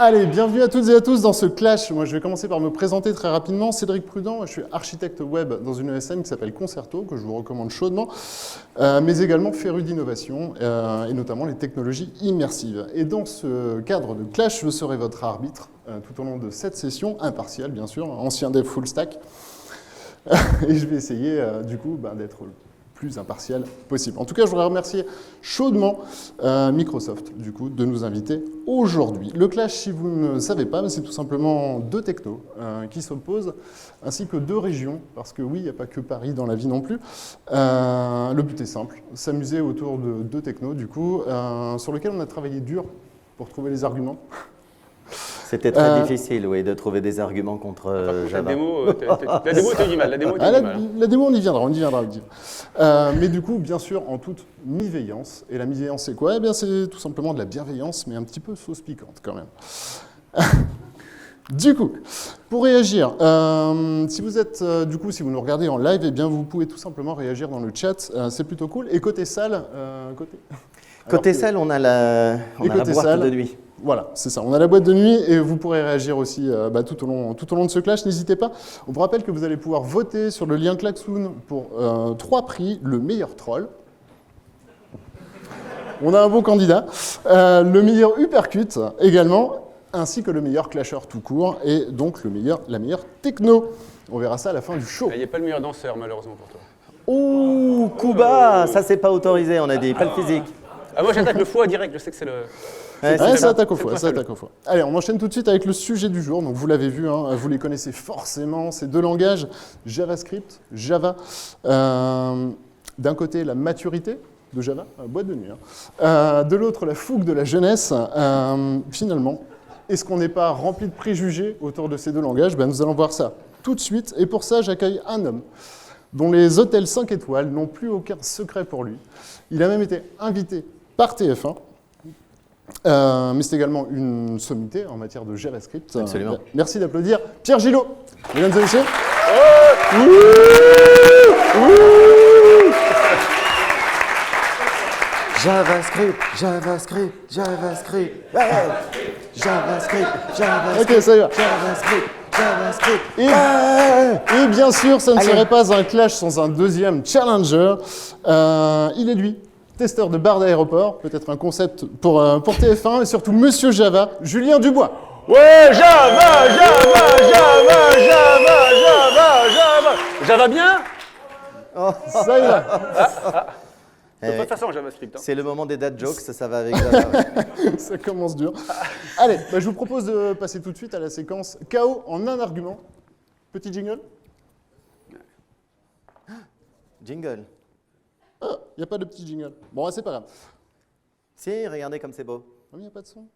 Allez, bienvenue à toutes et à tous dans ce clash. Moi, je vais commencer par me présenter très rapidement. Cédric Prudent, je suis architecte web dans une ESN qui s'appelle Concerto, que je vous recommande chaudement, mais également féru d'innovation, et notamment les technologies immersives. Et dans ce cadre de clash, je serai votre arbitre tout au long de cette session, impartial bien sûr, ancien dev full stack. Et je vais essayer du coup d'être le plus impartial possible. En tout cas, je voudrais remercier chaudement Microsoft du coup, de nous inviter aujourd'hui. Le clash, si vous ne savez pas, c'est tout simplement deux technos qui s'opposent, ainsi que deux régions, parce que oui, il n'y a pas que Paris dans la vie non plus. Le but est simple, s'amuser autour de deux technos, du coup, sur lesquels on a travaillé dur pour trouver les arguments. C'était très difficile, oui, de trouver des arguments contre Java. La démo, t'as eu du mal. La démo, on y viendra. Mais du coup, bien sûr, en toute mi-veillance. Et la mi-veillance, c'est quoi? Eh bien, c'est tout simplement de la bienveillance, mais un petit peu sauce piquante, quand même. Du coup, pour réagir, si vous êtes, si vous nous regardez en live, eh bien, vous pouvez tout simplement réagir dans le chat. C'est plutôt cool. Et côté salle, Côté salle, on a la boîte de nuit. Voilà, c'est ça. On a la boîte de nuit et vous pourrez réagir aussi tout au long de ce clash. N'hésitez pas. On vous rappelle que vous allez pouvoir voter sur le lien Klaxoon pour 3 prix. Le meilleur troll. On a un bon candidat. Le meilleur uppercut également, ainsi que le meilleur clasher tout court et donc la meilleure techno. On verra ça à la fin du show. Il n'y a pas le meilleur danseur, malheureusement pour toi. Ouh, Kuba, ça c'est pas autorisé, on a dit, pas le physique. Ah, moi j'attaque le foie direct, je sais que c'est le... Ouais, ça attaque au foie, Allez, on enchaîne tout de suite avec le sujet du jour. Donc vous l'avez vu, vous les connaissez forcément, ces deux langages, JavaScript, Java. D'un côté, la maturité de Java, boîte de nuit. De l'autre, la fougue de la jeunesse. Finalement, est-ce qu'on n'est pas rempli de préjugés autour de ces deux langages? Nous allons voir ça tout de suite. Et pour ça, j'accueille un homme dont les hôtels 5 étoiles n'ont plus aucun secret pour lui. Il a même été invité par TF1. Mais c'est également une sommité en matière de JavaScript. Absolument. Merci d'applaudir Pierre Gillot, mesdames et messieurs. JavaScript. Ok, ça y va. Et bien sûr, ça ne serait pas un clash sans un deuxième challenger. Il est lui. Testeur de barre d'aéroport, peut-être un concept pour TF1, et surtout Monsieur Java, Julien Dubois. Ouais, Java. Java bien? Ça y va. C'est pas de façon JavaScript. C'est le moment des dad jokes, ça va avec Java. Ça commence dur. Allez, je vous propose de passer tout de suite à la séquence KO en un argument. Petit jingle. Jingle. Il n'y a pas de petit jingle. Bon, c'est pas grave. Si, regardez comme c'est beau. Il n'y a pas de son.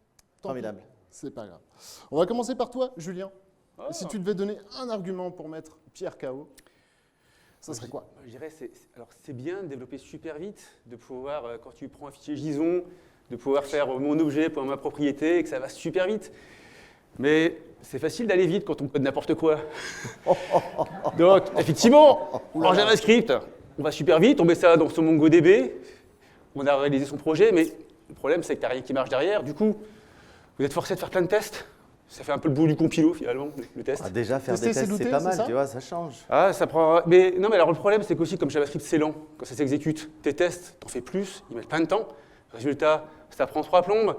Formidable. C'est pas grave. On va commencer par toi, Julien. Si tu devais donner un argument pour mettre Pierre KO, ça serait quoi? Je dirais, c'est bien de développer super vite, de pouvoir, quand tu prends un fichier JSON, de pouvoir faire mon objet pour ma propriété et que ça va super vite. Mais c'est facile d'aller vite quand on code n'importe quoi. Donc, effectivement, en JavaScript, on va super vite, on met ça dans son MongoDB, on a réalisé son projet, mais le problème, c'est que tu n'as rien qui marche derrière. Du coup, vous êtes forcé de faire plein de tests. Ça fait un peu le boulot du compilo, finalement, le test. Ah, déjà, faire des tests, c'est pas mal, tu vois, ça change. Ah, ça prend... Mais non, mais alors le problème, c'est qu'aussi, comme JavaScript, c'est lent. Quand ça s'exécute, tes tests, t'en fais plus, ils mettent plein de temps. Résultat, ça prend 3 plombes.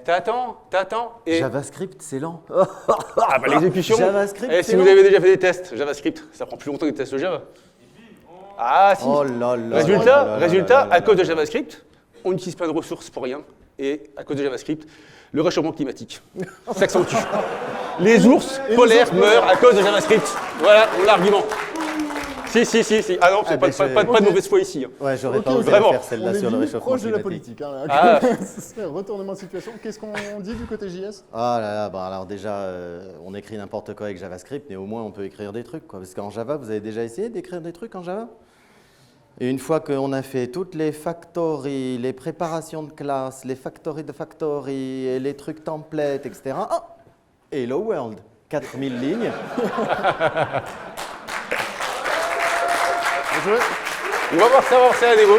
T'attends, et... JavaScript, c'est lent. Ah, bah l'exécution. JavaScript, si vous avez déjà fait des tests JavaScript, ça prend plus longtemps que des tests Java. Ah, si. Oh là là. Résultat, à cause de JavaScript, on utilise plein de ressources pour rien. Et à cause de JavaScript, le réchauffement climatique s'accentue. Les ours polaires meurent à cause de JavaScript. Voilà l'argument. Si. Ah non, c'est pas de mauvaise foi ici. Ouais, j'aurais pas osé faire celle-là sur le réchauffement proche climatique. de la politique. C'est un retournement de situation. Qu'est-ce qu'on dit du côté JS? Ah là là, alors déjà, on écrit n'importe quoi avec JavaScript, mais au moins on peut écrire des trucs, quoi. Parce qu'en Java, vous avez déjà essayé d'écrire des trucs en Java? Et une fois qu'on a fait toutes les factories, les préparations de classe, les factories de factory, et les trucs templates, etc. Oh, Hello World, 4000 lignes. On va voir ça, la démo.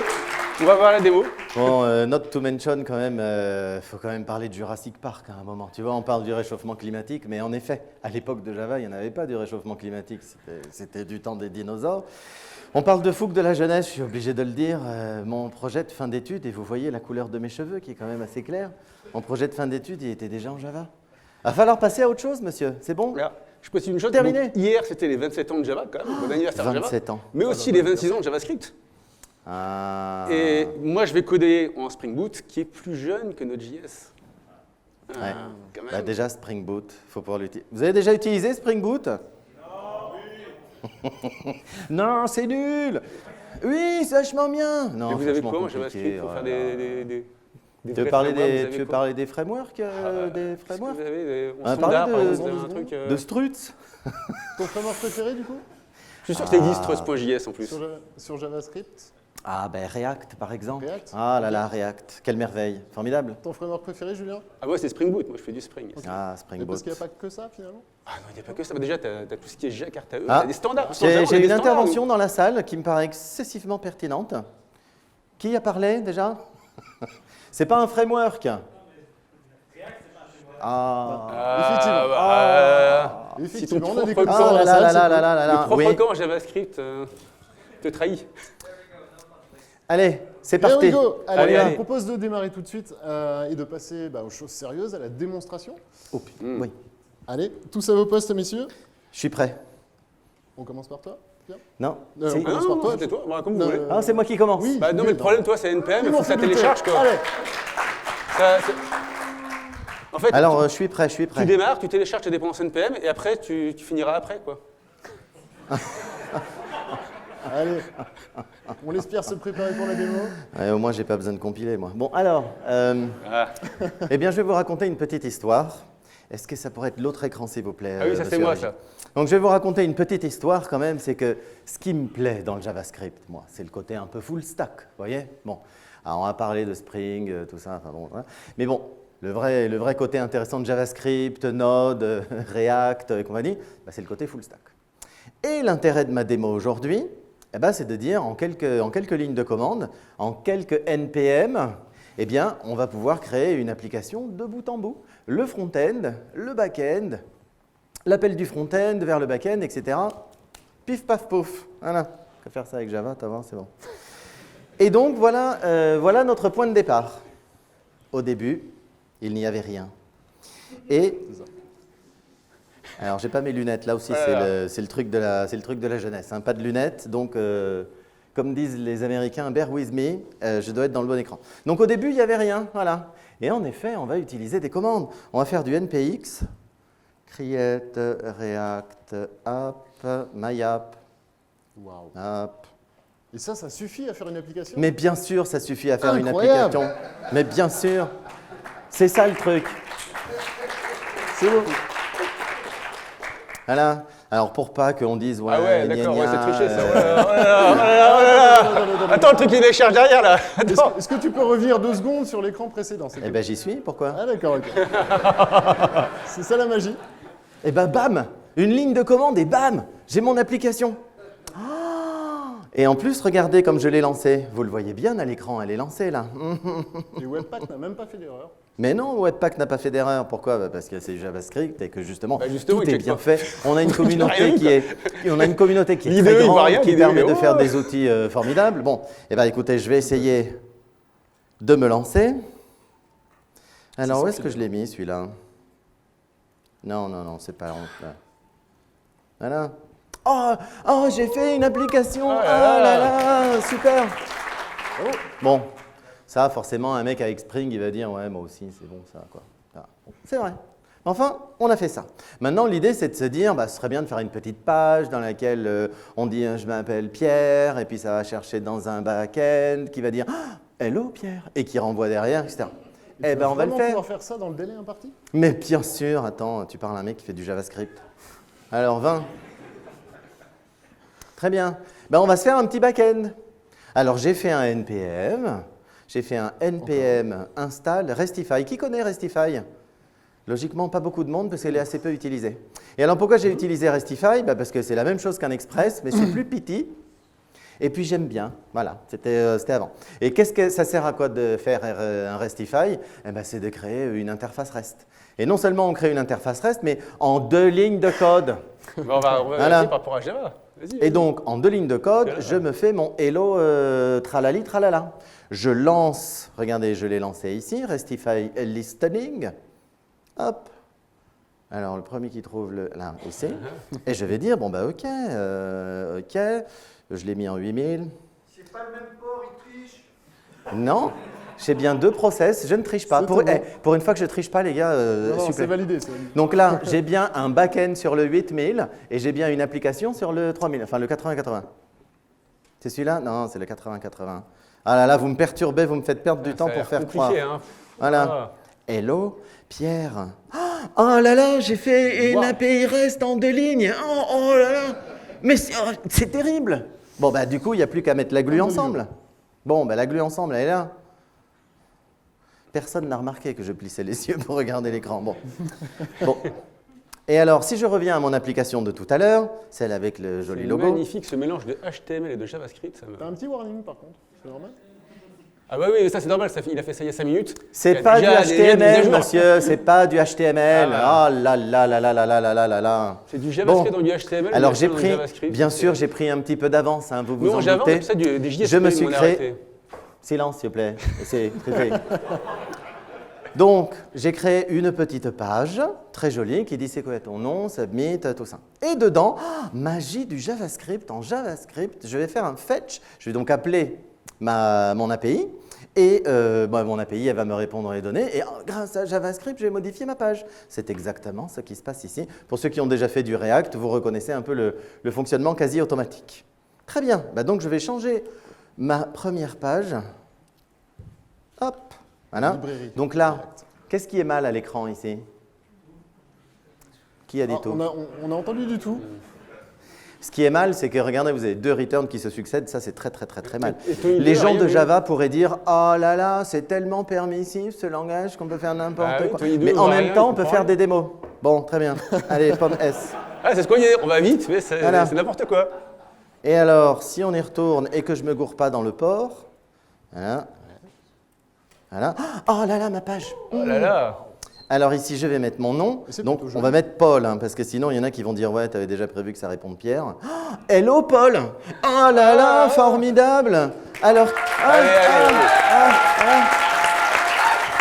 On va voir la démo. Bon, not to mention quand même, faut quand même parler de Jurassic Park à un moment. Tu vois, on parle du réchauffement climatique, mais en effet, à l'époque de Java, il n'y en avait pas du réchauffement climatique, c'était du temps des dinosaures. On parle de fougue de la jeunesse, je suis obligé de le dire. Mon projet de fin d'études, et vous voyez la couleur de mes cheveux qui est quand même assez claire, mon projet de fin d'études, il était déjà en Java. Va falloir passer à autre chose, monsieur, c'est bon? Là, je précise une chose. Terminé. Donc, hier, c'était les 27 ans de Java, quand même, bon anniversaire de Java. 27 ans. Mais aussi les 26 ans de JavaScript. Ah. Et moi, je vais coder en Spring Boot, qui est plus jeune que Node.js. Ah, Ouais. quand même. Bah déjà, Spring Boot, faut pouvoir l'utiliser. Vous avez déjà utilisé Spring Boot? Non, c'est nul. Oui, c'est vachement bien. Non, Et vous avez vachement quoi en compliqué, JavaScript pour faire des Tu veux vrais parler frameworks, vous des, avez tu veux quoi parler des frameworks, Qu'est-ce des que frameworks vous avez On a en standard, parlé par de- exemple, vous avez un truc. de Struts. Ton framework préféré, du coup, Je suis sûr que ça existe, Trust.js en plus. sur JavaScript? Ah, ben React, par exemple. React. Ah là là, React. Quelle merveille. Formidable. Ton framework préféré, Julien? Ah, moi, c'est Spring Boot. Moi, je fais du Spring. Ah, Spring Mais parce Boot. qu'il n'y a pas que ça, finalement. Ah non, il n'y a pas que ça. Bah, déjà, tu as tout ce qui est Jakarta, Ah, des standards. J'ai une intervention dans la salle qui me paraît excessivement pertinente. Qui a parlé déjà? C'est pas un framework. Ah. Effectivement, Si ton on a des propre connaissances Ah dans là la là salle, là c'est là là là Le là. propre Oui. camp JavaScript te trahit. Allez, c'est Here parti. we go. Allez, Allez, je allez. vous propose de démarrer tout de suite et de passer aux choses sérieuses, à la démonstration. Oh, putain. Mm. Oui, Allez, tous à vos postes, messieurs. je suis prêt. On commence par toi, Pierre. Non, Non, si. on Ah commence non, par non, toi. c'était toi. Bon, comme vous Non, voulez. Ah, c'est moi qui commence. Oui. Bah non, mais le problème, toi, c'est NPM, il faut que ça m'en douter. télécharge, quoi. Allez, En fait, Alors, je suis prêt, je suis tu prêt. démarres, tu télécharges tes dépendances NPM, et après, tu finiras après, quoi. allez. On laisse Pierre se préparer pour la démo. Ouais, au moins, j'ai pas besoin de compiler, moi. Bon, alors, Ah, eh bien, je vais vous raconter une petite histoire. Est-ce que ça pourrait être l'autre écran, s'il vous plaît? Ah oui, ça c'est monsieur moi, Régis ça. Donc, je vais vous raconter une petite histoire quand même. C'est que ce qui me plaît dans le JavaScript, moi, c'est le côté un peu full stack, vous voyez? Bon, alors on va parler de Spring, tout ça, enfin bon, voilà. Mais bon, le vrai côté intéressant de JavaScript, Node, React et compagnie, bah, c'est le côté full stack. Et l'intérêt de ma démo aujourd'hui, eh ben, c'est de dire en quelques lignes de commande, en quelques NPM, eh bien, on va pouvoir créer une application de bout en bout. Le front-end, le back-end, l'appel du front-end vers le back-end, etc. Pif, paf, pouf. Voilà. On peut faire ça avec Java, t'as vu, c'est bon. Et donc, voilà notre point de départ. Au début, il n'y avait rien. Et alors, j'ai pas mes lunettes. Là aussi, Voilà. c'est le truc de la jeunesse. Hein. Pas de lunettes. Donc, comme disent les Américains, bear with me, je dois être dans le bon écran. Donc, au début, il n'y avait rien. Voilà. Et en effet, on va utiliser des commandes. On va faire du npx, create, react, app, myapp, Waouh. app. Et ça suffit à faire une application? Mais bien sûr, ça suffit à faire une Incroyable. application. Mais bien sûr. C'est ça le truc. C'est bon. Voilà. Alors, pour pas qu'on dise, ouais, Ah ouais, gna d'accord, gna, ouais, c'est triché, ça. euh, Oh là là, oh là là, oh là là. Attends, le truc, il décharge derrière, là. Attends. Est-ce que tu peux revenir 2 secondes sur l'écran précédent? s'il te Eh plaît ben, j'y suis, pourquoi? Ah d'accord, ok. C'est ça la magie. Eh ben, bam! Une ligne de commande et bam! J'ai mon application. Ah. Et en plus, regardez comme je l'ai lancée. Vous le voyez bien à l'écran, elle est lancée là. Et Webpack n'a même pas fait d'erreur. Mais non, Webpack n'a pas fait d'erreur. Pourquoi? Bah, parce que c'est JavaScript et que justement, Bah, justement, tout il est check bien pas. fait. On a une communauté rien eu, qui est, on a une communauté qui est L'idée, très il voit grande, rien, qui l'idée, permet il est de faire oh. des outils formidables. Bon, eh ben, écoutez, je vais essayer de me lancer. Alors, ça où est-ce qui que est je l'ai mis celui-là? Non, c'est pas là. Voilà. Oh, j'ai fait une application. Oh Oh là là là. là, super. Oh. Bon, ça, forcément, un mec avec Spring, il va dire, ouais, moi aussi, c'est bon, ça, quoi. Ah, bon, c'est vrai. Enfin, on a fait ça. Maintenant, l'idée, c'est de se dire, bah, ce serait bien de faire une petite page dans laquelle on dit, je m'appelle Pierre, et puis ça va chercher dans un back-end qui va dire, hello Pierre, et qui renvoie derrière, etc. Et Eh tu ben, vas on va le vraiment faire. pouvoir faire ça dans le délai imparti? Mais bien sûr, attends, tu parles à un mec qui fait du JavaScript. Alors, 20. Très bien. Ben, on va se faire un petit back-end. Alors, j'ai fait un NPM. J'ai fait un NPM install Restify. Qui connaît Restify? Logiquement, pas beaucoup de monde parce qu'elle est assez peu utilisée. Et alors, pourquoi j'ai utilisé Restify? Ben, parce que c'est la même chose qu'un Express, mais c'est plus petit. Et puis j'aime bien, voilà, c'était avant. Et qu'est-ce que ça sert à quoi de faire un Restify? Eh ben, c'est de créer une interface REST. Et non seulement on crée une interface REST, mais en 2 lignes de code. On va Voilà. par rapport à Java. Vas-y, Et donc, en 2 lignes de code, Voilà. je me fais mon hello tralali tralala. Je lance, regardez, je l'ai lancé ici, Restify listening. Hop. Alors, le premier qui trouve là, ici. Et je vais dire, bon, bah, ok, je l'ai mis en 8000. C'est pas le même port, il triche. Non, j'ai bien 2 process, je ne triche pas. C'est Pour, tout bon. pour une fois que je ne triche pas, les gars, Non, s'il vous c'est plaît. validé, c'est validé. Donc là, j'ai bien un back-end sur le 8000 et j'ai bien une application sur le 3000, enfin le 8080. C'est celui-là? Non, c'est le 8080. Ah là là, vous me perturbez, vous me faites perdre du temps Ça a pour l'air faire compliqué, croire. hein. Voilà. Hello, Pierre. Oh là là, j'ai fait une Wow. API REST en 2 lignes. Oh là là. Mais c'est terrible. Bon, bah du coup, il n'y a plus qu'à mettre la glue ensemble. Bon, bah la glue ensemble, elle est là. Personne n'a remarqué que je plissais les yeux pour regarder l'écran. Bon. Bon. Et alors, si je reviens à mon application de tout à l'heure, celle avec le joli C'est logo. magnifique ce mélange de HTML et de JavaScript. Ça me... T'as un petit warning par contre, c'est normal? Ah bah oui, ça c'est normal, il a fait ça il y a 5 minutes. Il y C'est a pas du déjà des mises à HTML, jour. monsieur, c'est pas du HTML. Ah, Oh là là là là là là là là là là. C'est du JavaScript Bon. dans du HTML. Alors mais j'ai dans du pris, JavaScript, bien c'est- sûr, j'ai pris un petit peu d'avance, hein, vous Nous en en Java, on doutez. appelle ça des JSP, Je me suis on a créé- arrêté. Silence, s'il vous plaît. C'est fait. Donc, j'ai créé une petite page très jolie qui dit c'est quoi ton nom, submit, tout ça. Et dedans, magie du JavaScript. En JavaScript, je vais faire un fetch. Je vais donc appeler mon API. Et mon API, elle va me répondre les données. Et grâce à JavaScript, je vais modifier ma page. C'est exactement ce qui se passe ici. Pour ceux qui ont déjà fait du React, vous reconnaissez un peu le fonctionnement quasi automatique. Très bien. Donc, je vais changer ma première page. Hop. Voilà. Librairie. Donc là, qu'est-ce qui est mal à l'écran ici? Qui a dit Ah, tout? on a entendu du tout. Ce qui est mal, c'est que regardez, vous avez 2 returns qui se succèdent, ça c'est très très très très mal. Et ton idée, Les gens rien, de oui. Java pourraient dire « Oh là là, c'est tellement permissif ce langage qu'on peut faire n'importe Ah oui, quoi ton idée, Mais on en voit même rien, temps, il on peut comprend faire rien. des démos. Bon, très bien. Allez, pomme S. Ah, c'est ce qu'on y est, on va vite, mais c'est Voilà. n'importe quoi. Et alors, si on y retourne et que je ne me gourre pas dans le port, voilà. Voilà. Oh là là, ma page. Oh là là. Alors ici, je vais mettre mon nom. Et c'est Donc, plutôt on va mettre Paul, hein, parce que sinon, il y en a qui vont dire « Ouais, tu avais déjà prévu que ça réponde Pierre. Oh, hello, Paul. Oh là là, formidable. Alors, Allez, allez, allez.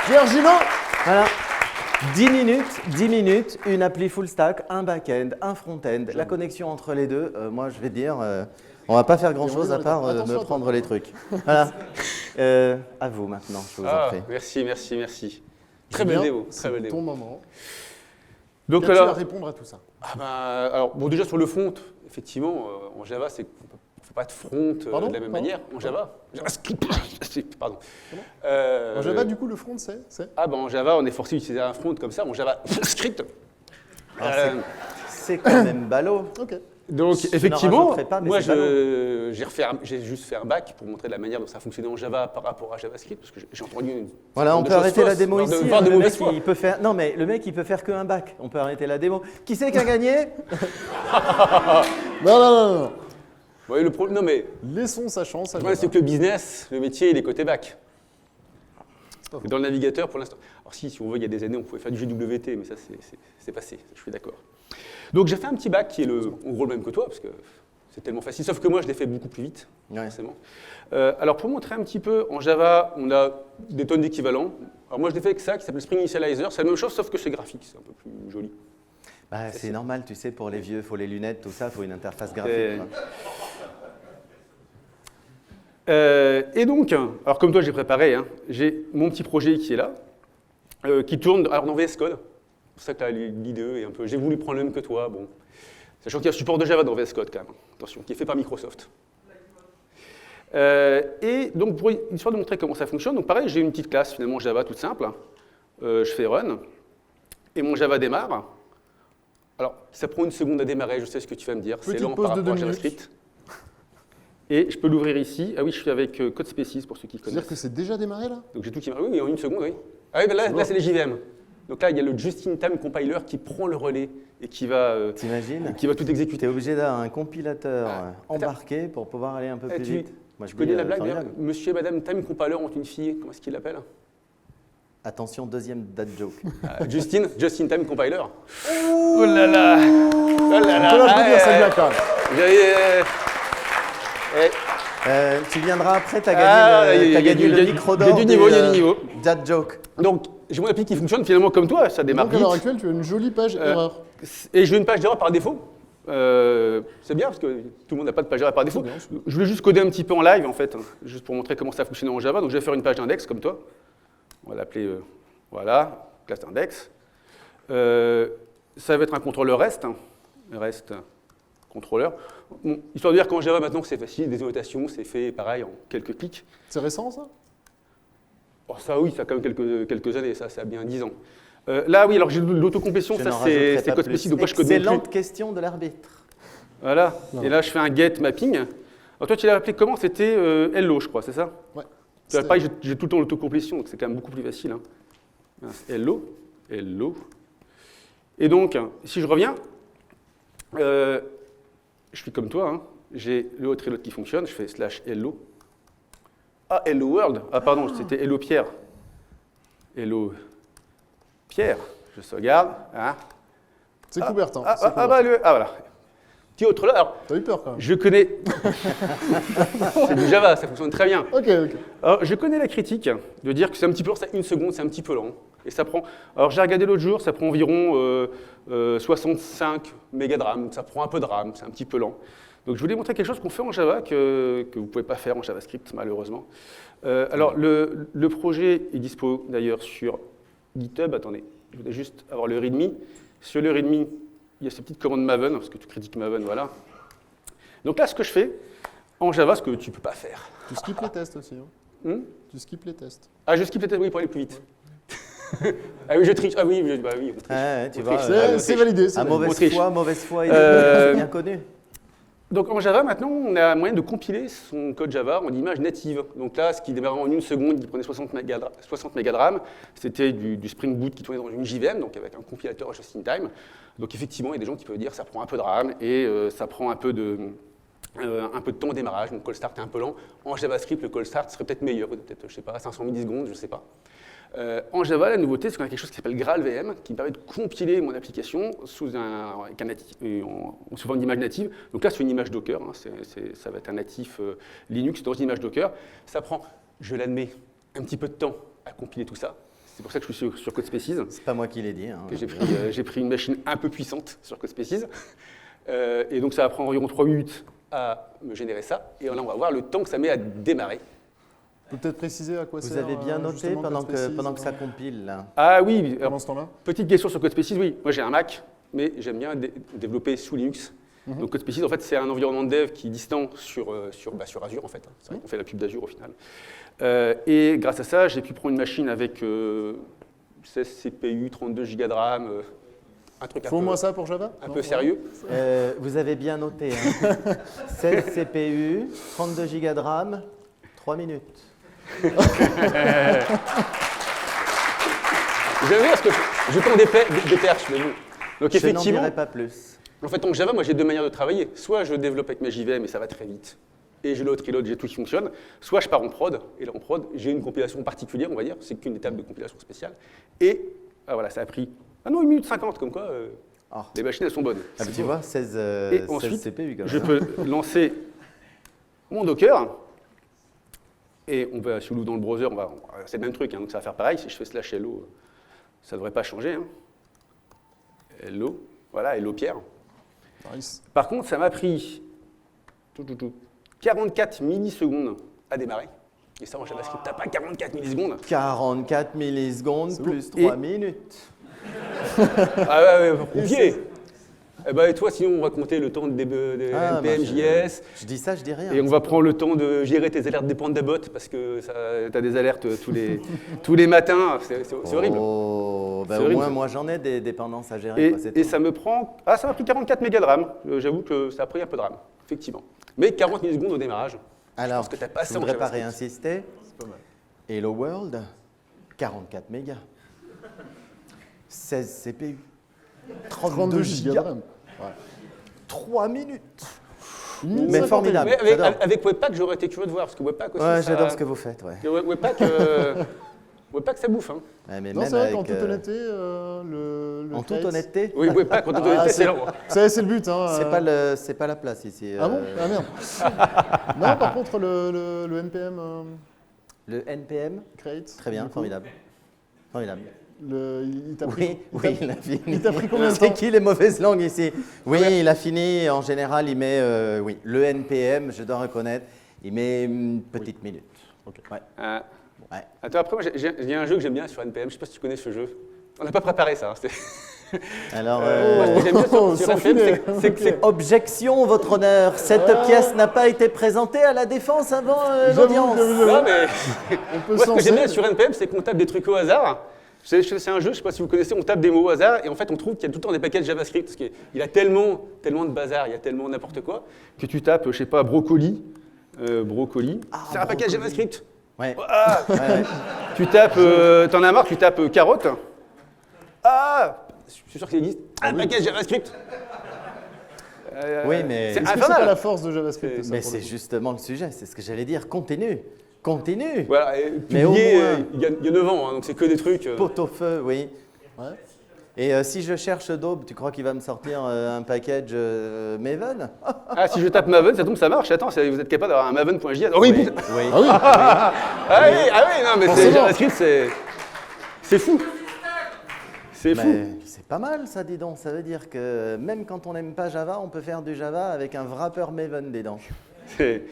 Pierre Gillot. voilà. 10 minutes, une appli full stack, un back-end, un front-end, la connexion entre les deux. Moi, je vais dire, on va pas faire grand-chose à part Attention me à toi. prendre les trucs. Voilà. À vous maintenant, je vous en Ah, prie. merci. Très belle Julien, démo, très belle c'est ton démo. moment. Donc Qu'as-tu à alors, répondre à tout ça? alors, bon, déjà sur le front, effectivement, en Java, c'est qu'on ne fait pas de front Pardon de la même Pardon manière. En Java, pardon. En Java, du coup, le front, c'est Ah ben en Java, on est forcé d'utiliser un front comme ça, en JavaScript. Ah, c'est quand même ballot. Ok. Donc Je n'en effectivement, rajouterai pas, mais moi c'est j'ai juste fait un bac pour montrer la manière dont ça fonctionnait en Java par rapport à JavaScript, parce que j'ai entendu une Voilà, on de peut choses arrêter la fausses, démo voire ici. voire de Le mec, mauvaise foi. il peut faire... Non, mais le mec, il peut faire qu'un bac. On peut arrêter la démo. Qui c'est qui a gagné? Non. Ouais, le problème, non mais Laissons sa chance à le problème, c'est Java. que le business, le métier, il est côté bac. Et dans le navigateur, pour l'instant. Alors si on veut, il y a des années, on pouvait faire du GWT, mais ça, c'est passé, je suis d'accord. Donc j'ai fait un petit bac qui est en gros le même que toi, parce que c'est tellement facile, sauf que moi, je l'ai fait beaucoup plus vite, Ouais. forcément. Alors pour montrer un petit peu, en Java, on a des tonnes d'équivalents. Alors moi, je l'ai fait avec ça, qui s'appelle Spring Initializer. C'est la même chose, sauf que c'est graphique, c'est un peu plus joli. Bah, c'est normal, tu sais, pour les vieux, il faut les lunettes, tout ça, il faut une interface graphique. Et- quoi. Et donc, alors comme toi, j'ai préparé, hein, j'ai mon petit projet qui est là, qui tourne alors dans VS Code. C'est pour ça que l'IDE est un peu... J'ai voulu prendre le même que toi, bon. Sachant qu'il y a un support de Java dans VS Code, quand même. Attention, qui est fait par Microsoft. Et donc, pour histoire de montrer comment ça fonctionne, donc pareil, j'ai une petite classe, finalement, Java, toute simple. Je fais Run, et mon Java démarre. Alors, ça prend une seconde à démarrer, je sais ce que tu vas me dire. C'est Petite lent pause par de rapport à 2 minutes. JavaScript. Et je peux l'ouvrir ici. Ah oui, je suis avec Code Spaces, pour ceux qui connaissent. C'est-à-dire que c'est déjà démarré là? Donc j'ai tout qui marche. Oui, en une seconde, oui. Ah oui, ben là c'est les JVM. Donc là, il y a le Just-in-Time Compiler qui prend le relais et qui va T'imagines? tout Tu exécuter. es obligé d'avoir un compilateur Ah, embarqué pour pouvoir aller un peu plus tu vite. Moi, je tu connais dis, la blague d'ailleurs formidable. Monsieur et Madame Time Compiler ont une fille, comment est-ce qu'il l'appelle Attention, deuxième dad joke. Just in Time Compiler. Oh là là. Oh là On peut là. l'applaudir, cette blague, quand même. Tu viendras après, t'as gagné le micro d'or. Il y a du niveau, il y a du niveau. Dad joke. Donc, j'ai mon appli qui fonctionne finalement comme toi, ça démarre Donc, à l'heure vite. actuelle, tu as une jolie page erreur. Et j'ai une page d'erreur par défaut. C'est bien parce que tout le monde n'a pas de page d'erreur par défaut. C'est bien. Je voulais juste coder un petit peu en live en fait, hein, juste pour montrer comment ça fonctionnait en Java. Donc je vais faire une page d'index comme toi. On va l'appeler, voilà, classe d'index. Ça va être un contrôleur REST, hein, REST contrôleur. Bon, histoire de dire qu'en Java maintenant c'est facile, des annotations, c'est fait pareil en quelques clics. C'est récent, ça? Oh, ça oui, ça a quand même quelques années, ça a bien 10 ans. Là oui, alors j'ai de l'autocomplétion, Je ça n'en c'est rajouterai pas code plus. spécifique, donc moi je code non plus. Excellente question de l'arbitre. Voilà, Non. et là je fais un get mapping. Alors toi tu l'as appelé comment? C'était hello je crois, c'est ça? Ouais. Tu vois, pareil, j'ai tout le temps l'autocomplétion, donc c'est quand même beaucoup plus facile. Hein. Mince, hello, hello. Et donc, si je reviens, je suis comme toi, hein. J'ai le hot reload qui fonctionne, je fais / hello. Ah, hello world. Ah pardon, c'était hello Pierre. Hello Pierre, je sauvegarde. Hein. C'est Coubertin. Ah, c'est ah, Coubertin. bah, ah voilà. Petit autre là, alors T'as eu peur, quand même. je connais. C'est du Java, ça fonctionne très bien. Ok, ok. Alors, je connais la critique de dire que c'est un petit peu lent, c'est une seconde, c'est un petit peu lent. Et ça prend. Alors, j'ai regardé l'autre jour, ça prend environ 65 mégas de RAM. Ça prend un peu de RAM, c'est un petit peu lent. Donc, je voulais montrer quelque chose qu'on fait en Java que vous ne pouvez pas faire en JavaScript, malheureusement. Alors, le projet est dispo d'ailleurs sur GitHub. Attendez, je voudrais juste avoir le README. Sur le README, il y a ces petites commandes Maven, parce que tu critiques Maven, voilà. Donc là, ce que je fais en Java, ce que tu ne peux pas faire. Tu skippes les tests aussi. Hein. Tu skippes les tests. Ah, je skip peut-être, oui, pour aller plus vite. Ah oui, je triche. Ah oui, bah oui, on triche. Ouais, tu On vois, triche. C'est validé, c'est à validé. mauvaise foi, il Euh, est bien connu. Donc en Java, maintenant, on a moyen de compiler son code Java en images natives. Donc là, ce qui démarrait en une seconde, qui prenait 60 mégas de RAM, c'était du Spring Boot qui tournait dans une JVM, donc avec un compilateur just in time. Donc effectivement, il y a des gens qui peuvent dire que ça prend un peu de RAM et ça prend un peu de temps au démarrage. Donc call start est un peu lent. En JavaScript, le call start serait peut-être meilleur, peut-être, je sais pas, 500 millisecondes, je sais pas. En Java, la nouveauté, c'est qu'on a quelque chose qui s'appelle GraalVM, qui me permet de compiler mon application sous une image native. Donc là, c'est une image Docker, hein, ça va être un natif Linux dans une image Docker. Ça prend, je l'admets, un petit peu de temps à compiler tout ça. C'est pour ça que je suis sur CodeSpaces, C'est pas moi qui l'ai dit. Hein. que j'ai pris une machine un peu puissante sur CodeSpaces. Et donc ça va prendre environ 3 minutes à me générer ça. Et là, on va voir le temps que ça met à démarrer. Tu peux peut-être préciser à quoi Vous sert avez bien noté justement, pendant CodeSpaces, que ça compile. Là. Ah oui, alors, Pendant ce temps-là. petite question sur CodeSpaces, oui. Moi, j'ai un Mac, mais j'aime bien développer sous Linux. Donc CodeSpaces, en fait, c'est un environnement de dev qui est distant sur Azure, en fait. C'est vrai qu'on fait la pub d'Azure, au final. Et grâce à ça, j'ai pu prendre une machine avec 16 CPU, 32 Go de RAM, un truc Faut au moins ça pour Java? un Non, peu ouais. sérieux. Vous avez bien noté. Hein. 16 CPU, 32 Go de RAM, 3 minutes. J'aime bien parce que je tends des perches, mais bon. Donc Je n'en effectivement, dirai pas plus. en fait, en Java, moi, j'ai deux manières de travailler. Soit je développe avec ma JVM et ça va très vite, et j'ai l'autre reload, j'ai tout qui fonctionne. Soit je pars en prod, et là en prod, j'ai une compilation particulière, on va dire, c'est qu'une étape de compilation spéciale. Et voilà, ça a pris 1 minute 50, comme quoi les machines, elles sont bonnes. Ah, tu vois, 16, Et 16 ensuite, CPU. Quand je même. peux lancer mon Docker, et on va, si on l'ouvre dans le browser, c'est le même truc, hein, donc ça va faire pareil. Si je fais / hello, ça ne devrait pas changer. Hein. Hello, voilà, hello Pierre. Nice. Par contre, ça m'a pris 44 millisecondes à démarrer. Et ça, en JavaScript, t'as pas 44 millisecondes. 44 millisecondes C'est plus bon. 3 Et- minutes. Ah ouais, pour compiler. Eh ben, et toi, sinon, on va compter le temps de Ah, NPM.js. Je dis ça, je dis rien. Et on va prendre le temps de gérer tes alertes des Pandabot parce que tu as des alertes tous les matins. C'est horrible. Oh, bah C'est au horrible, moins, ça. moi j'en ai des dépendances à gérer. Et, quoi, c'est et tout. ça me prend. Ah, ça m'a pris 44 mégas de RAM. J'avoue que ça a pris un peu de RAM, effectivement. Mais 40 millisecondes au démarrage. Alors, pense que t'as pas je ça en voudrais pas JavaScript. réinsister. C'est pas mal. Hello World, 44 mégas. 16 CPU. 32 gigas de RAM. 3 minutes. Une minute Mais 51. formidable. Mais avec, j'adore. avec Webpack, j'aurais été curieux de voir, parce que Webpack aussi, Ouais, ça... j'adore ce que vous faites. Ouais. Webpack, Webpack, ça bouffe. Hein. Ouais, mais Non, même c'est vrai avec, qu'en toute honnêteté, le en toute Kite- honnêteté, Oui, Webpack, en toute honnêteté, c'est long. C'est le but. Hein, c'est pas la place ici. Ah bon? Ah merde. Non, par contre, le NPM Le NPM, Create. très bien, du coup, formidable. Formidable. Il t'a pris, Oui, il a fini. il t'a pris combien de C'est temps? qui les mauvaises langues ici? Oui, il a fini. En général, il met, oui, le NPM, je dois reconnaître, il met une petite minute. Ok. Ouais. Ouais. Attends, après, moi, il y a un jeu que j'aime bien sur NPM, je ne sais pas si tu connais ce jeu. On n'a pas préparé ça. Hein, Alors, moi, ce que j'aime bien sur sans NPM, filet. c'est objection, votre honneur. Cette pièce n'a pas été présentée à la défense avant l'audience. Non, mais On peut moi, ce que j'aime bien censer. sur NPM, c'est qu'on tape des trucs au hasard. C'est un jeu, je ne sais pas si vous connaissez, on tape des mots au hasard et en fait on trouve qu'il y a tout le temps des packages JavaScript parce qu'il a tellement de bazar, il y a tellement n'importe quoi que tu tapes, je sais pas, brocoli, c'est un package JavaScript. Ouais. Ah Ouais, ouais. Tu tapes, t'en as marre, tu tapes carotte. Ah, je suis sûr que ça existe. Un package JavaScript. Oui, mais, c'est Est-ce que c'est pas infernal. la force de JavaScript ça, mais pour c'est le coup justement le sujet, c'est ce que j'allais dire. Continue. Continue. Voilà, et Mais au publié, moins- il y a 9 ans, hein, donc c'est que des trucs. Pot-au-feu, oui. Ouais. Et si je cherche Daube, tu crois qu'il va me sortir un package Maven? Ah, si je tape Maven, ça tombe, ça marche. Attends, vous êtes capable d'avoir un Maven.js. Oh oui, putain. oui. Ah oui. Ah oui, non, mais c'est Forcément. JavaScript, c'est fou. C'est fou. Mais c'est pas mal ça, dis donc. Ça veut dire que même quand on n'aime pas Java, on peut faire du Java avec un wrapper Maven dedans. C'est-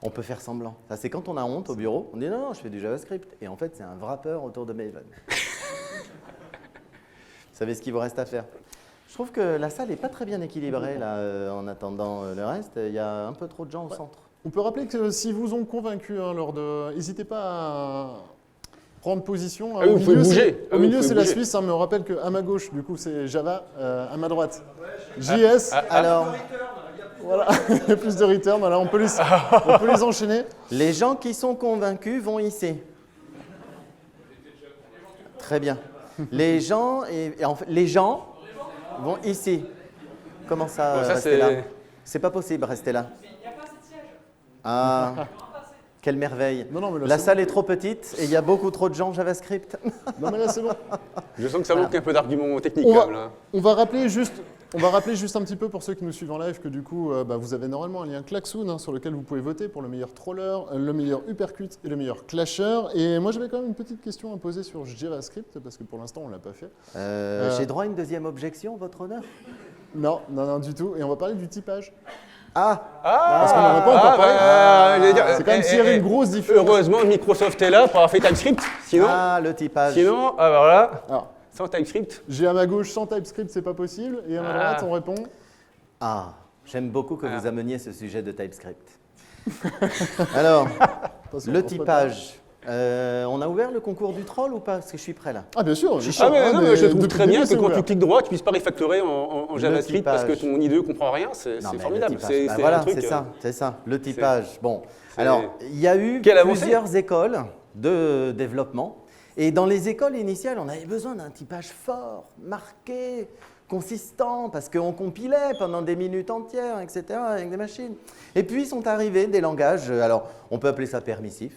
On peut faire semblant. Ça, c'est quand on a honte au bureau, on dit non, je fais du JavaScript. Et en fait, c'est un wrapper autour de Maven. Vous savez ce qu'il vous reste à faire. Je trouve que la salle n'est pas très bien équilibrée là, en attendant le reste. Il y a un peu trop de gens au centre. On peut rappeler que si vous ont convaincu lors de... N'hésitez pas à prendre position. Ah oui, vous pouvez bouger. Au milieu, c'est la bouger. Suisse. Mais on rappelle qu'à ma gauche, du coup, c'est Java. À ma droite, JS. Alors, Voilà, il y a plus de return. Voilà, on peut les enchaîner. les gens qui sont convaincus vont ici. Très bien. Les gens, les gens vont ici. Comment ça, Bon, ça, rester c'est- là? C'est pas possible, rester là. Ah, quelle merveille. Non, mais là, La c'est salle est trop petite et il y a beaucoup trop de gens JavaScript. Non, mais là, c'est bon. Je sens que ça manque un peu d'arguments techniques. On va- quand même, là. On va rappeler juste un petit peu pour ceux qui nous suivent en live que du coup, vous avez normalement un lien Klaxoon sur lequel vous pouvez voter pour le meilleur troller, le meilleur uppercut et le meilleur clasher. Et moi, j'avais quand même une petite question à poser sur JavaScript parce que pour l'instant, on l'a pas fait. J'ai droit à une deuxième objection, votre honneur? Non, du tout. Et on va parler du typage. Ah, Parce qu'on n'en a pas encore parlé. j'allais dire, C'est quand même s'il y avait une grosse différence. Heureusement, Microsoft est là pour avoir fait TypeScript. Sinon, le typage. voilà, Alors, sans TypeScript. j'ai à ma gauche sans TypeScript, c'est pas possible. Et à ma droite, on répond. Ah, j'aime beaucoup que vous ameniez ce sujet de TypeScript. Alors, Attention, le on se typage. On a ouvert le concours du troll ou pas? Parce que je suis prêt là. prépare. Ah, bien sûr. Ah mais non, mais je trouve depuis très le bien début, que c'est quand ouvert. tu cliques droit, tu puisses pas refactorer en JavaScript parce que typage. ton IDE comprend rien, c'est Non, mais formidable. le typage, C'est bah un voilà, truc, c'est ça, le typage. Bon, c'est- alors, il y a eu Quelle avancée. plusieurs écoles de développement. Et dans les écoles initiales, on avait besoin d'un typage fort, marqué, consistant, parce qu'on compilait pendant des minutes entières, etc., avec des machines. Et puis sont arrivés des langages, alors on peut appeler ça permissif,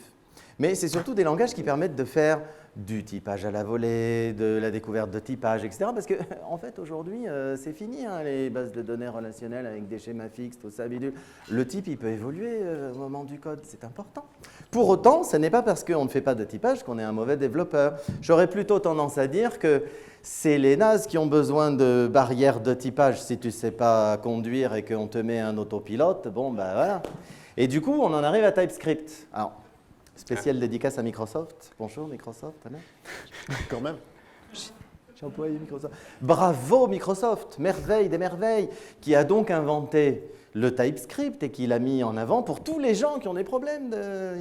mais c'est surtout des langages qui permettent de faire du typage à la volée, de la découverte de typage, etc. Parce que, en fait, aujourd'hui, c'est fini, hein, les bases de données relationnelles avec des schémas fixes, tout ça, bidule. Le type, il peut évoluer au moment du code, c'est important. Pour autant, ce n'est pas parce qu'on ne fait pas de typage qu'on est un mauvais développeur. J'aurais plutôt tendance à dire que c'est les nazes qui ont besoin de barrières de typage. Si tu ne sais pas conduire et qu'on te met un autopilote, bon, ben voilà. Et du coup, on en arrive à TypeScript. Alors, spéciale dédicace à Microsoft. Bonjour Microsoft. Quand même. J'ai employé Microsoft. Bravo Microsoft, merveille des merveilles, qui a donc inventé le TypeScript et qui l'a mis en avant pour tous les gens qui ont des problèmes de...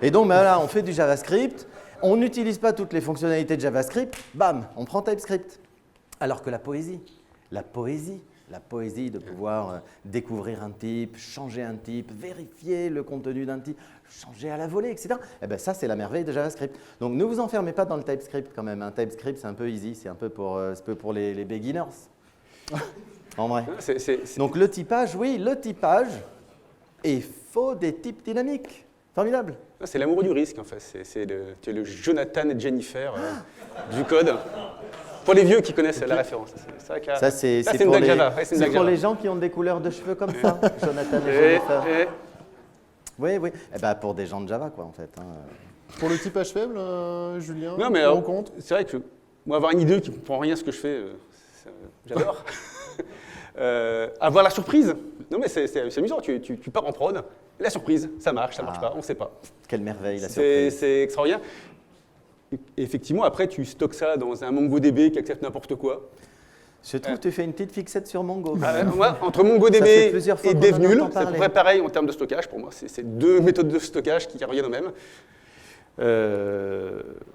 Et donc ben là, on fait du JavaScript, on n'utilise pas toutes les fonctionnalités de JavaScript, bam, on prend TypeScript. Alors que la poésie, la poésie de pouvoir découvrir un type, changer un type, vérifier le contenu d'un type, changer à la volée, etc. Eh ben ça, c'est la merveille de JavaScript. Donc ne vous enfermez pas dans le TypeScript quand même. Un TypeScript, c'est un peu easy, c'est un peu pour les beginners. En vrai. Donc le typage, oui, le typage, et il faut des types dynamiques. Formidable. C'est l'amour du risque, en fait. Tu es le Jonathan et Jennifer du code. Pour les vieux qui connaissent la référence. Ça, c'est une pour, blague Java. Ouais, c'est pour les gens qui ont des couleurs de cheveux comme ça, Jonathan et Jennifer. Oui, oui. Eh ben, pour des gens de Java, quoi, en fait. Hein. Pour le typage faible, Julien, non, mais tu te rends compte? c'est vrai que moi, avoir une idée qui ne comprend rien à ce que je fais, j'adore. Avoir la surprise, non mais c'est amusant, tu pars en prod, la surprise, ça marche, ça marche pas, on ne sait pas. Quelle merveille, la surprise. C'est extraordinaire. Et effectivement, après, tu stockes ça dans un MongoDB qui accepte n'importe quoi. Je trouve que tu fais une petite fixette sur Mongo. Moi, entre MongoDB et DevNull, c'est à peu près pareil en termes de stockage pour moi. C'est deux méthodes de stockage qui reviennent au même.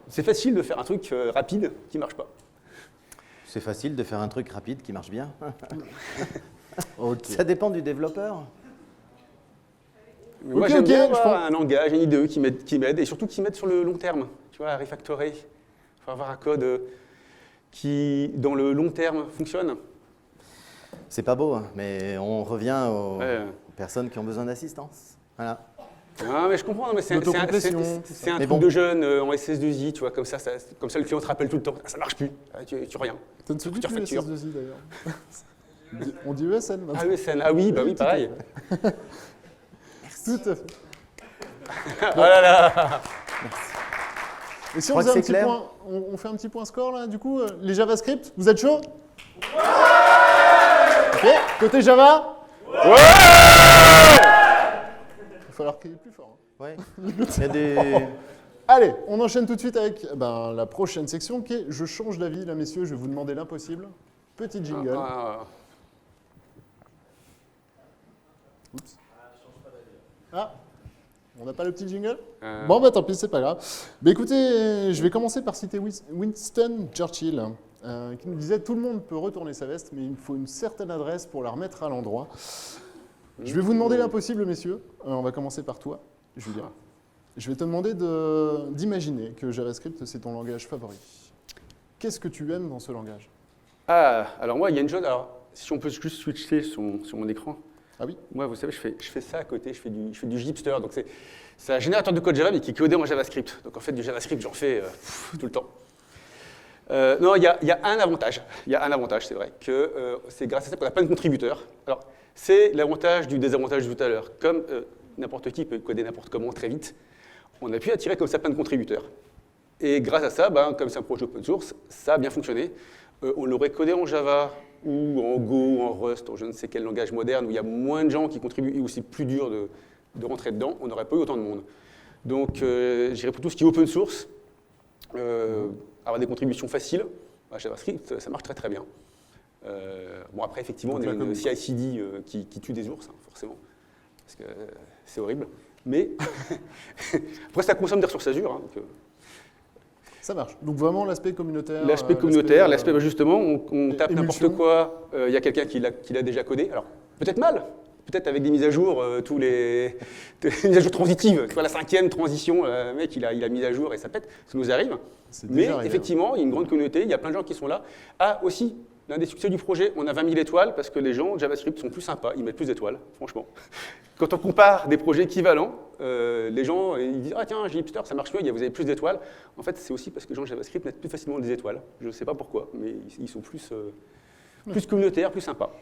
C'est facile de faire un truc rapide qui ne marche pas. C'est facile de faire un truc rapide qui marche bien. Okay. Ça dépend du développeur. Moi, j'aime bien avoir un langage, une IDE qui m'aide, et surtout qui m'aide sur le long terme. Tu vois, à refactorer. Il faut avoir un code qui, dans le long terme, fonctionne. C'est pas beau, hein, mais on revient aux personnes qui ont besoin d'assistance. Voilà. Ah, mais je comprends, mais c'est un truc de jeune en SS2I, tu vois, comme ça le client te rappelle tout le temps. Ah, ça marche plus, tu reviens. Ça ne se dit plus SS2I d'ailleurs. On dit ESN maintenant. Ah, ESN, ah oui, bah oui, pareil. Tout à fait. Oh là là. Et si on faisait un petit point, on fait un petit point score là, du coup, les JavaScript, vous êtes chaud? Ok, côté Java? Ouais. Il va falloir crier plus fort. Hein. Ouais. Il y a des... Allez, on enchaîne tout de suite avec la prochaine section qui est « Je change d'avis ». Là, messieurs, je vais vous demander l'impossible. Petit jingle. Oups. Ah, on n'a pas le petit jingle? Bon, bah tant pis, c'est pas grave. Bah, écoutez, je vais commencer par citer Winston Churchill, qui nous disait « Tout le monde peut retourner sa veste, mais il faut une certaine adresse pour la remettre à l'endroit. » Je vais vous demander l'impossible, messieurs. On va commencer par toi, Julien. Je vais te demander d'imaginer que JavaScript, c'est ton langage favori. Qu'est-ce que tu aimes dans ce langage? Ah, alors moi, il y a une chose. Alors, si on peut juste switcher sur mon écran. Ah oui? Moi, vous savez, je fais ça à côté, je fais du Gipster. Donc, c'est un générateur de code Java, mais qui est codé en JavaScript. Donc, en fait, du JavaScript, j'en fais tout le temps. Non, il y a un avantage. Il y a un avantage, c'est vrai, que c'est grâce à ça qu'on a plein de contributeurs. Alors, c'est l'avantage du désavantage de tout à l'heure. Comme n'importe qui peut coder n'importe comment très vite, on a pu attirer comme ça plein de contributeurs. Et grâce à ça, comme c'est un projet open source, ça a bien fonctionné. On l'aurait codé en Java ou en Go ou en Rust, ou je ne sais quel langage moderne, où il y a moins de gens qui contribuent et où c'est plus dur de rentrer dedans, on n'aurait pas eu autant de monde. Donc, j'irais pour tout ce qui est open source, avoir des contributions faciles. JavaScript, ça marche très très bien. Bon, après, effectivement, on a une CI/CD qui tue des ours, hein, forcément, parce que c'est horrible. Mais après, ça consomme des ressources Azure. Hein, donc, ça marche. Donc vraiment l'aspect communautaire. L'aspect communautaire, l'aspect justement, on tape n'importe quoi, il y a quelqu'un qui l'a déjà codé. Alors, peut-être mal, peut-être avec des mises à jour, des mises à jour transitives. Tu vois, la 5e transition, le mec, il a mis à jour et ça pète, ça nous arrive. Mais effectivement, il y a une grande communauté, il y a plein de gens qui sont là. Ah, aussi, l'un des succès du projet, on a 20 000 étoiles parce que les gens de JavaScript sont plus sympas, ils mettent plus d'étoiles, franchement. Quand on compare des projets équivalents, les gens ils disent « Ah tiens, Gipster, ça marche mieux, vous avez plus d'étoiles ». En fait, c'est aussi parce que les gens de JavaScript mettent plus facilement des étoiles. Je ne sais pas pourquoi, mais ils sont plus communautaires, plus sympas.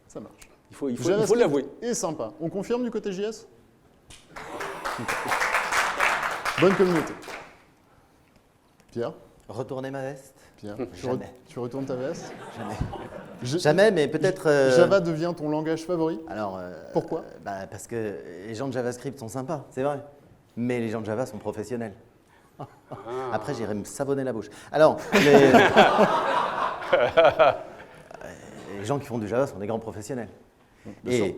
Ça marche. Il faut l'avouer. Et sympa. On confirme du côté JS? Bonne communauté. Pierre? Retourner ma veste? Pierre, jamais. Tu retournes ta veste? Jamais. Jamais, mais peut-être... Java devient ton langage favori? Alors, pourquoi? Parce que les gens de JavaScript sont sympas, c'est vrai. Mais les gens de Java sont professionnels. Après, j'irai me savonner la bouche. Alors, les gens qui font du Java sont des grands professionnels. Et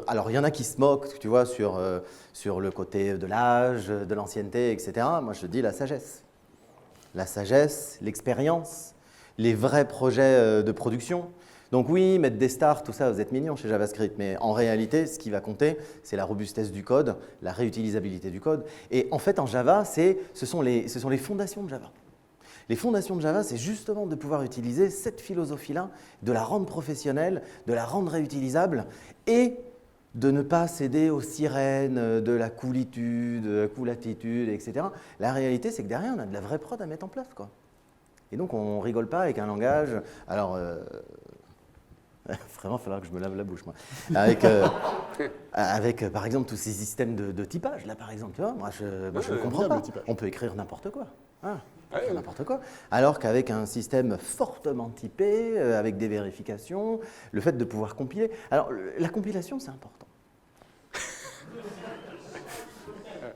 alors, il y en a qui se moquent, tu vois, sur le côté de l'âge, de l'ancienneté, etc. Moi, je dis la sagesse. La sagesse, l'expérience, les vrais projets de production. Donc oui, mettre des stars, tout ça, vous êtes mignons chez JavaScript, mais en réalité, ce qui va compter, c'est la robustesse du code, la réutilisabilité du code. Et en fait, en Java, ce sont les fondations de Java. Les fondations de Java, c'est justement de pouvoir utiliser cette philosophie-là, de la rendre professionnelle, de la rendre réutilisable et de ne pas céder aux sirènes de la coolitude, de la cool-attitude, etc. La réalité, c'est que derrière, on a de la vraie prod à mettre en place, quoi. Et donc, on ne rigole pas avec un langage. Alors, vraiment, il faudra que je me lave la bouche, moi. Avec par exemple, tous ces systèmes de typage, là, par exemple. Tu vois, moi, je ne comprends pas. On peut écrire n'importe quoi. N'importe quoi. Alors qu'avec un système fortement typé, avec des vérifications, le fait de pouvoir compiler. Alors, la compilation, c'est important.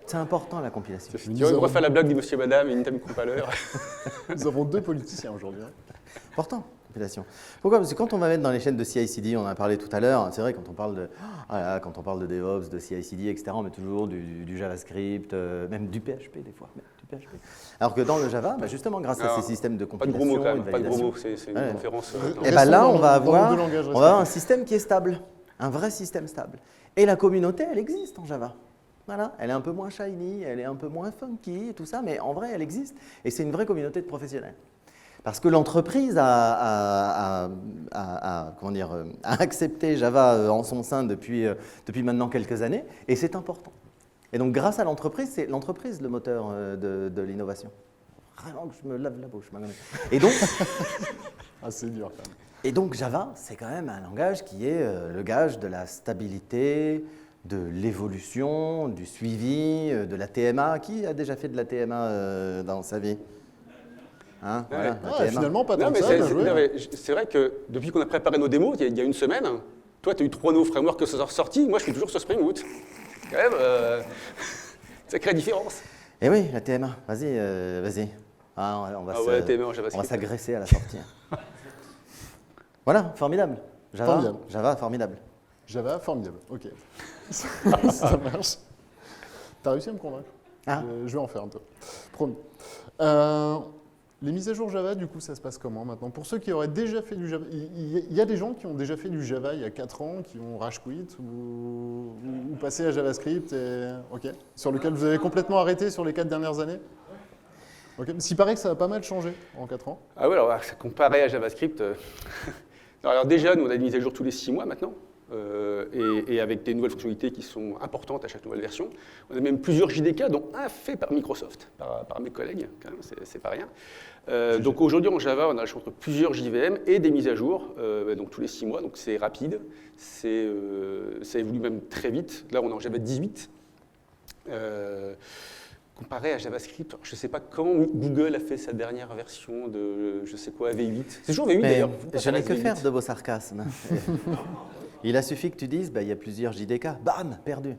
C'est important, la compilation. Tu refais la blague du monsieur madame et une table compiler. Nous avons 2 politiciens aujourd'hui. Important, compilation. Pourquoi? Parce que quand on va mettre dans les chaînes de CI/CD, on en a parlé tout à l'heure, c'est vrai, quand on parle de DevOps, de CI/CD, etc., on met toujours du JavaScript, même du PHP des fois. Alors que dans le Java, justement, grâce à ces systèmes de compilation, pas de gros mots quand même, pas de gros mots, c'est une conférence. Et bien là, on va avoir un système qui est stable, un vrai système stable. Et la communauté, elle existe en Java. Voilà, elle est un peu moins shiny, elle est un peu moins funky et tout ça, mais en vrai, elle existe. Et c'est une vraie communauté de professionnels. Parce que l'entreprise a accepté Java en son sein depuis maintenant quelques années, et c'est important. Et donc, grâce à l'entreprise, c'est l'entreprise le moteur de l'innovation. Vraiment que je me lave la bouche. Et donc, c'est dur quand même. Et donc, Java, c'est quand même un langage qui est le gage de la stabilité, de l'évolution, du suivi, de la TMA. Qui a déjà fait de la TMA dans sa vie? Hein, voilà, finalement, pas tant que ça. C'est vrai que depuis qu'on a préparé nos démos, il y a une semaine, toi, tu as eu 3 nouveaux frameworks que ça sont sortis. Moi, je suis toujours sur Spring Boot. Quand même, sacrée différence. Eh oui, la TMA. Vas-y. Ah, on va s'agresser à la sortie. Voilà, formidable. Java, formidable. Java, formidable, ok. Ça marche. T'as réussi à me convaincre. Je vais en faire un peu. Promis. Les mises à jour Java, du coup, ça se passe comment maintenant? Pour ceux qui auraient déjà fait du Java, il y a des gens qui ont déjà fait du Java il y a 4 ans, qui ont rage quit ou passé à JavaScript, sur lequel vous avez complètement arrêté sur les 4 dernières années? Okay. Il paraît que ça a pas mal changé en 4 ans. Ah oui, alors comparé à JavaScript, alors déjà, nous on a des mises à jour tous les 6 mois maintenant, et avec des nouvelles fonctionnalités qui sont importantes à chaque nouvelle version. On a même plusieurs JDK, dont un fait par Microsoft, par mes collègues, quand même, c'est pas rien. Donc aujourd'hui en Java, on a le choix entre plusieurs JVM et des mises à jour, donc tous les 6 mois, donc c'est rapide, ça évolue même très vite. Là, on est en Java 18. Comparé à JavaScript, je ne sais pas comment Google a fait sa dernière version de, je sais quoi, V8. C'est toujours V8 d'ailleurs. Je n'ai que faire de vos sarcasmes. Il a suffi que tu dises, il y a plusieurs JDK, bam, perdu.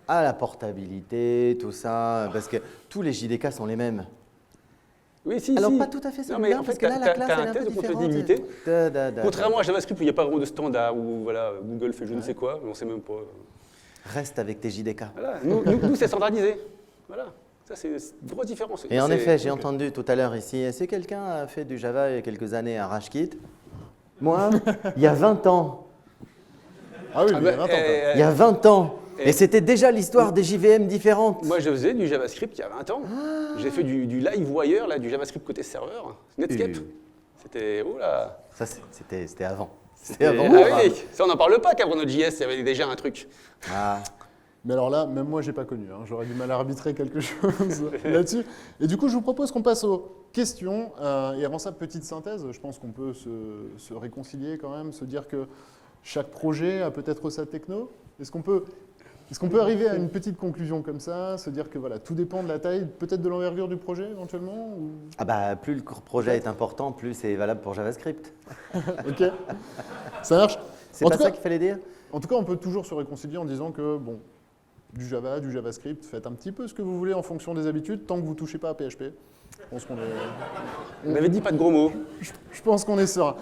Ah, la portabilité, tout ça, parce que tous les JDK sont les mêmes. Oui, si, alors, si. Pas tout à fait celui-là, mais en fait, parce que là, la classe, tu as elle un est test un de peu compatibilité. Contrairement à JavaScript, où il n'y a pas vraiment de standard, où voilà, Google fait je ne sais quoi, mais on ne sait même pas. Reste avec tes JDK. Voilà. Nous c'est standardisé. Voilà. Ça, c'est une grosse différence. Et en effet, j'ai entendu tout à l'heure ici, est-ce que quelqu'un a fait du Java il y a quelques années à RashKit? Moi, il y a 20 ans. Ah oui, mais il y a 20 ans. Il y a 20 ans. Et c'était déjà l'histoire des JVM différentes. Moi, je faisais du JavaScript il y a 20 ans. J'ai fait du LiveWire, là, du JavaScript côté serveur. Netscape. C'était... Oh là. Ça, c'était avant. C'était avant. Ah oui, ça, on n'en parle pas qu'avant notre JS, il y avait déjà un truc. Ah. Mais alors là, même moi, j'ai pas connu. J'aurais du mal à arbitrer quelque chose là-dessus. Et du coup, je vous propose qu'on passe aux questions. Et avant ça, petite synthèse. Je pense qu'on peut se réconcilier quand même, se dire que chaque projet a peut-être sa techno. Est-ce qu'on peut arriver à une petite conclusion comme ça, se dire que voilà, tout dépend de la taille, peut-être de l'envergure du projet éventuellement ou... Plus le projet est important, plus c'est valable pour JavaScript. Ok, ça marche. C'est pas ça qu'il fallait dire? En tout cas, on peut toujours se réconcilier en disant que bon, du Java, du JavaScript, faites un petit peu ce que vous voulez en fonction des habitudes, tant que vous ne touchez pas à PHP. Je pense qu'on est... On n'avait dit pas de gros mots. Je pense qu'on est serein.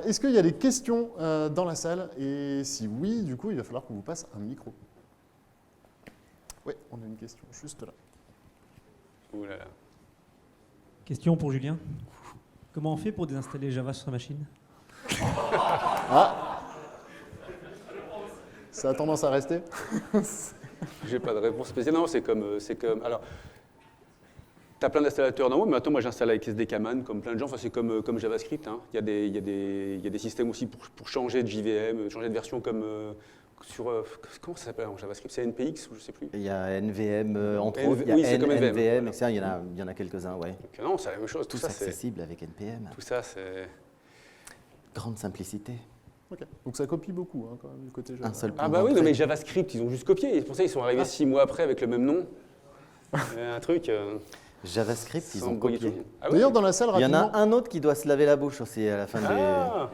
Est-ce qu'il y a des questions dans la salle? Et si oui, du coup, il va falloir qu'on vous passe un micro. Oui, on a une question juste là. Ouh là là. Question pour Julien. Comment on fait pour désinstaller Java sur sa machine? Ah. Ça a tendance à rester. J'ai pas de réponse spéciale. Non, c'est comme. Alors, tu as plein d'installateurs normaux, mais maintenant, moi, j'installe avec SDKman, comme plein de gens. Enfin, c'est comme JavaScript. Hein. Il y a des systèmes aussi pour changer de JVM, changer de version comme sur. Comment ça s'appelle en JavaScript? C'est NPX ou je sais plus. Il y a NVM, entre autres. Il y a oui, c'est comme NVM. NVM, etc. Il y en a quelques-uns, ouais. Donc, non, c'est la même chose. Tout Tous ça, c'est. accessibles avec NPM. Tout ça, c'est. Grande simplicité. Ok. Donc ça copie beaucoup quand même du côté Java. Un seul point Ah bah oui, non, d'entrée. mais JavaScript, ils ont juste copié. Et pour ça, ils sont arrivés 6 mois après avec le même nom. Un truc. JavaScript, ils sans ont embrouiller copié. tout le monde. Ah oui. D'ailleurs, dans la salle, Il y en rapidement, a un autre qui doit se laver la bouche aussi à la fin Ah,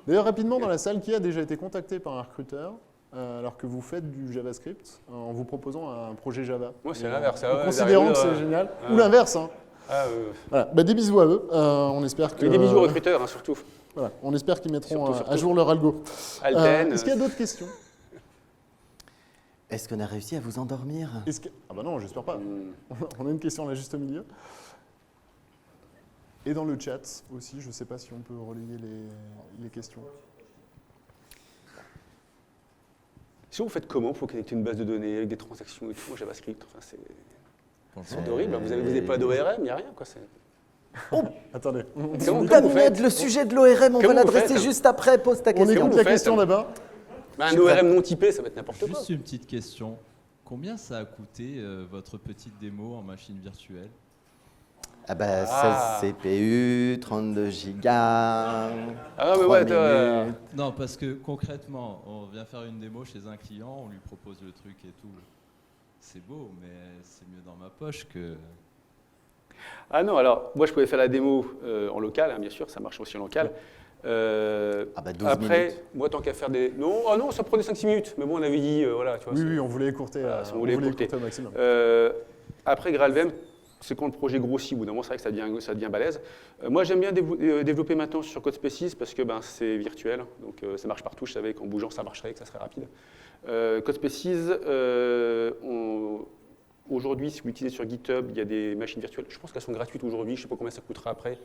D'ailleurs, rapidement, dans la salle, qui a déjà été contacté par un recruteur alors que vous faites du JavaScript en vous proposant un projet Java? moi, c'est l'inverse. En considérant que c'est génial. Ou l'inverse. Hein. Ah, Voilà. Bah, des bisous à eux. On espère que. mais des bisous aux recruteurs, hein, surtout. Voilà. On espère qu'ils mettront Surtout. à jour leur algo. Alten. Est-ce qu'il y a d'autres questions? Est-ce qu'on a réussi à vous endormir? Ah bah non, j'espère pas. Hmm. On a une question là juste au milieu. Et dans le chat aussi, je ne sais pas si on peut relayer les questions. Si vous faites comment pour connecter une base de données avec des transactions et tout en JavaScript? Enfin, c'est horrible. Vous n'avez pas d'ORM, il n'y a rien. Quoi. Attendez. Comment vous David, faites le sujet de l'ORM, on Comment va vous l'adresser faites juste après. Pose ta On question. écoute vous la faites question d'abord. Bah, un ORM non typé, ça va être n'importe quoi. Juste une petite question. Combien ça a coûté votre petite démo en machine virtuelle? Ah bah, Ah. 16 CPU, 32 gigas. Ah, mais 3 ouais, minutes. Non, parce que concrètement, on vient faire une démo chez un client, on lui propose le truc et tout. C'est beau, mais c'est mieux dans ma poche que... Ah non, alors, moi, je pouvais faire la démo en local, hein, bien sûr, ça marche aussi en local. Ah bah 12 Après, minutes. moi, tant qu'à faire des... Non, oh non, ça prenait 5-6 minutes. Mais bon, on avait dit, voilà, tu vois. Oui, c'est- oui, on voulait écourter, Voilà, si on on voulait voulait écourter. écourter au maximum. Après, GraalVM, c'est quand le projet grossit. Au bout d'un moment, c'est vrai que ça devient balèze. Moi, j'aime bien développer maintenant sur CodeSpaces parce que c'est virtuel. Donc, ça marche partout. Je savais qu'en bougeant, ça marcherait, que ça serait rapide. CodeSpaces, aujourd'hui, si vous l'utilisez sur GitHub, il y a des machines virtuelles. Je pense qu'elles sont gratuites aujourd'hui. Je ne sais pas combien ça coûtera après.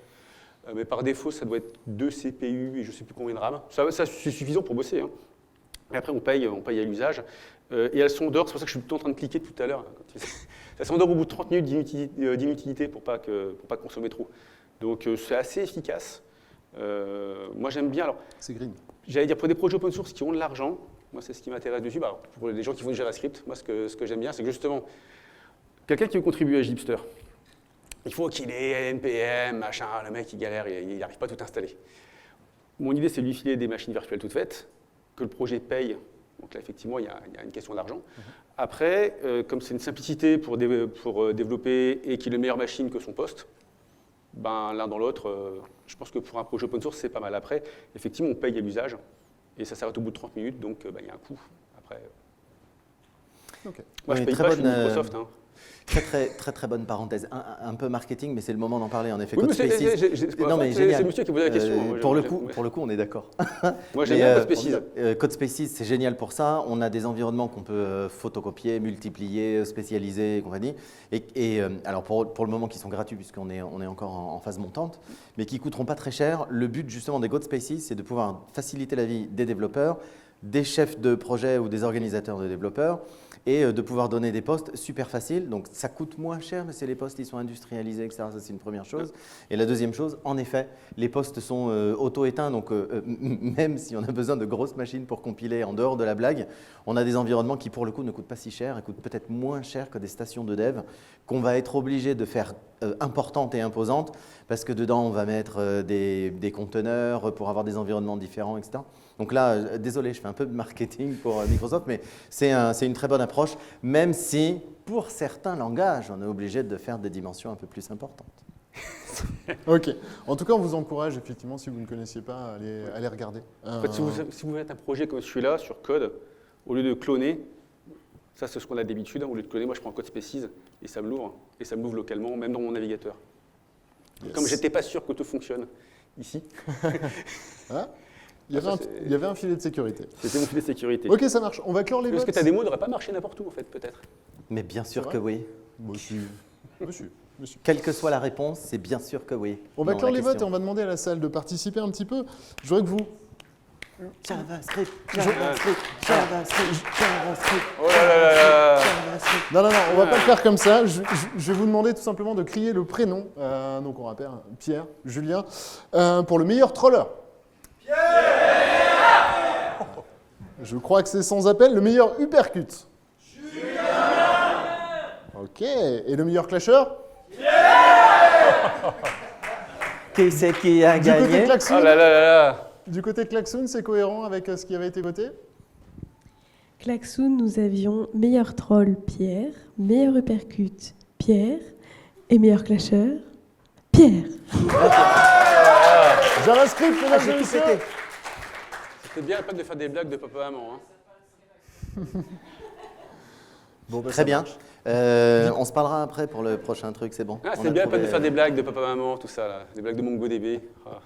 Mais par défaut, ça doit être 2 CPU et je ne sais plus combien de RAM. Ça c'est suffisant pour bosser. Hein. Et après, on paye à l'usage. Et elles sont dehors. C'est pour ça que je suis tout en train de cliquer tout à l'heure. Ça s'endort au bout de 30 minutes d'inutilité pour pas consommer trop. Donc, c'est assez efficace. Moi, j'aime bien. Alors, C'est green. j'allais dire pour des projets open source qui ont de l'argent, moi, c'est ce qui m'intéresse dessus. Bah, pour les gens qui font du JavaScript, moi, ce que j'aime bien, c'est que justement, quelqu'un qui veut contribuer à Gipster, il faut qu'il ait NPM, machin, le mec, il galère, il n'arrive pas à tout installer. Mon idée, c'est de lui filer des machines virtuelles toutes faites, que le projet paye. Donc là, effectivement, il y a une question d'argent. Après, comme c'est une simplicité pour développer et qu'il ait une meilleure machine que son poste, ben, l'un dans l'autre, je pense que pour un projet open source, c'est pas mal. Après, effectivement, on paye à l'usage et ça s'arrête au bout de 30 minutes, donc il y a un coût. Après, Ok. moi, Oui, je paye très pas, je suis bonne, Microsoft. Hein. Très bonne parenthèse. Un peu marketing, mais c'est le moment d'en parler. En effet, Oui, mais CodeSpaces. en fait, c'est monsieur qui posait la question. Moi, pour j'aime- le coup, on est d'accord. Moi, j'aime Mais, bien CodeSpaces. CodeSpaces, c'est génial pour ça. On a des environnements qu'on peut photocopier, multiplier, spécialiser et compagnie. Alors pour le moment, qui sont gratuits puisqu'on est encore en phase montante, mais qui coûteront pas très cher. Le but justement des CodeSpaces, c'est de pouvoir faciliter la vie des développeurs, des chefs de projet ou des organisateurs de développeurs, et de pouvoir donner des postes super faciles. Donc ça coûte moins cher, mais c'est les postes, ils sont industrialisés, etc. Ça, c'est une première chose. Et la deuxième chose, en effet, les postes sont auto-éteints. Donc même si on a besoin de grosses machines pour compiler en dehors de la blague, on a des environnements qui, pour le coup, ne coûtent pas si cher et coûtent peut-être moins cher que des stations de dev qu'on va être obligé de faire importantes et imposantes parce que dedans, on va mettre des conteneurs pour avoir des environnements différents, etc. Donc là, désolé, je fais un peu de marketing pour Microsoft, mais c'est une très bonne approche, même si, pour certains langages, on est obligé de faire des dimensions un peu plus importantes. Ok. En tout cas, on vous encourage, effectivement, si vous ne connaissiez pas, à aller regarder. En fait, si vous faites un projet comme celui-là sur code, au lieu de cloner, ça c'est ce qu'on a d'habitude, hein, au lieu de cloner, moi je prends CodeSpaces et ça me l'ouvre localement, même dans mon navigateur. Yes. Comme j'étais pas sûr que tout fonctionne ici, Hein il y avait un filet de sécurité. c'était mon filet de sécurité. Ok, ça marche. On va clore les Parce votes. que ta démo n'aurait pas marché n'importe où en fait, peut-être. Mais bien sûr C'est que vrai oui. Monsieur. monsieur. Quelle que soit la réponse, c'est bien sûr que oui. On va Non, clore la les votes et question. on va demander à la salle de participer un petit peu. Je voudrais que vous... JavaScript, JavaScript, JavaScript, JavaScript. Oh là là là là. JavaScript. Non, on va pas le faire comme ça. Je vais vous demander tout simplement de crier le prénom. Donc on rappelle Pierre, Julien, pour le meilleur troller. Pierre. Je crois que c'est sans appel. Le meilleur uppercut. Julien. Ok. Et le meilleur clasher? Qui c'est qui a Du côté gagné? klaxon, Oh là là là là. du côté klaxon, c'est cohérent avec ce qui avait été voté? Klaxoon, nous avions meilleur troll Pierre, meilleur uppercut Pierre et meilleur clasher Pierre. JavaScript, mesdames et J'ai tout messieurs. pété. C'est bien pas de faire des blagues de papa-maman. Hein. Bon, bah, Très ça bien. marche. On se parlera après pour le prochain truc, c'est bon. Ah, On c'est a bien trouvé- pas de faire des blagues de papa-maman, tout ça là. Des blagues de MongoDB. Ah.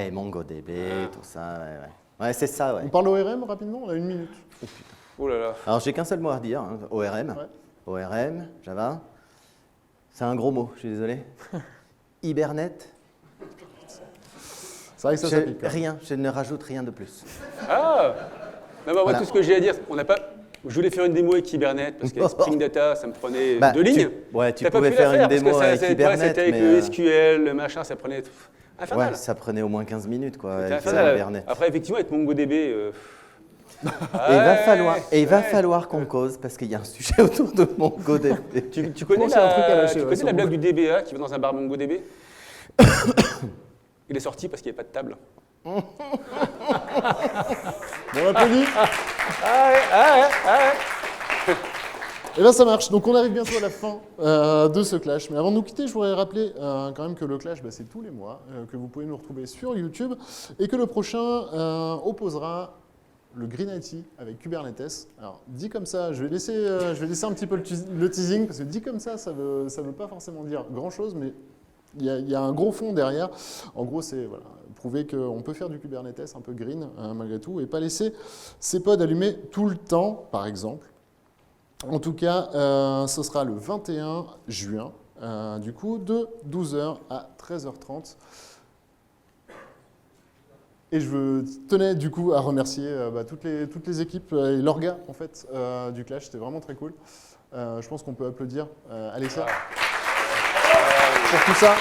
Eh, MongoDB, tout ça, ouais. Ouais, c'est ça, ouais. On parle ORM rapidement, on a 1 minute. Oh là là. Alors, j'ai qu'un seul mot à dire, hein, ORM. Ouais. ORM, Java. C'est un gros mot, je suis désolé. Hibernate, C'est vrai que ça s'applique. rien, je ne rajoute rien de plus. Ah. Non, moi, Voilà. tout ce que j'ai à dire, on n'a pas. Je voulais faire une démo avec Hibernate parce qu'avec Spring Data, ça me prenait Bah, 2 lignes. Tu T'as pas pouvais pu la faire une parce que démo ça, avec c'était Hibernate, avec mais le SQL, le machin, ça prenait infernal. ouais, ça prenait au moins 15 minutes, quoi, C'était avec infernal. Hibernate. Après, effectivement, avec MongoDB. Et il va falloir qu'on cause, parce qu'il y a un sujet autour de MongoDB. Tu connais, pense qu'il y a un truc à lâcher, tu ouais, connais sur la blague du DBA qui va dans un bar MongoDB? Il est sorti parce qu'il n'y avait pas de table. Bon, on applaudit. Et là, ça marche. Donc, on arrive bientôt à la fin de ce clash. Mais avant de nous quitter, je voudrais rappeler quand même que le clash, bah, c'est tous les mois, que vous pouvez nous retrouver sur YouTube, et que le prochain opposera le Green IT avec Kubernetes. Alors, dit comme ça, je vais laisser un petit peu le teasing, parce que dit comme ça veut pas forcément dire grand-chose, mais il y a un gros fond derrière. En gros, c'est voilà, prouver qu'on peut faire du Kubernetes un peu green, malgré tout, et pas laisser ses pods allumés tout le temps, par exemple. En tout cas, ce sera le 21 juin, du coup, de 12h à 13h30. Et je tenais du coup à remercier toutes les équipes et l'orga en fait, du Clash, c'était vraiment très cool. Je pense qu'on peut applaudir Alexia pour tout ça.